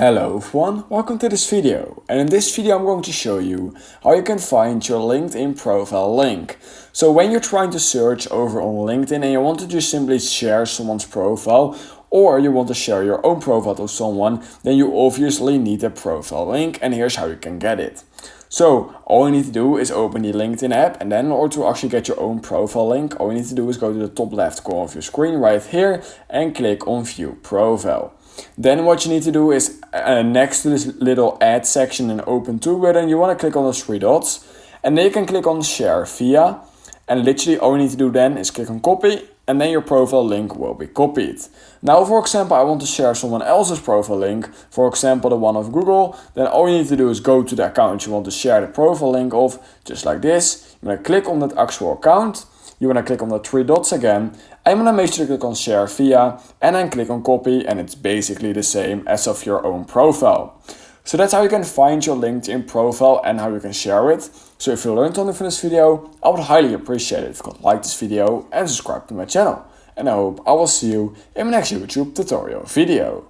Hello everyone, welcome to this video, and in this video I'm going to show you how you can find your LinkedIn profile link. So when you're trying to search over on LinkedIn and you want to just simply share someone's profile, or you want to share your own profile to someone, then you obviously need a profile link, and here's how you can get it. So all you need to do is open the LinkedIn app, and then in order to actually get your own profile link, all you need to do is go to the top left corner of your screen right here and click on View Profile. Then what you need to do is next to this little add section and open to button, you want to click on the three dots, and then you can click on share via, and literally all you need to do then is click on copy, and then your profile link will be copied. Now for example, I want to share someone else's profile link, for example the one of Google, then all you need to do is go to the account you want to share the profile link of, just like this. You want to click on that actual account. You want to click on the three dots again. I'm going to make sure to click on share via and then click on copy, and it's basically the same as of your own profile. So that's how you can find your LinkedIn profile and how you can share it. So if you learned something from this video, I would highly appreciate it if you could like this video and subscribe to my channel. And I hope I will see you in my next YouTube tutorial video.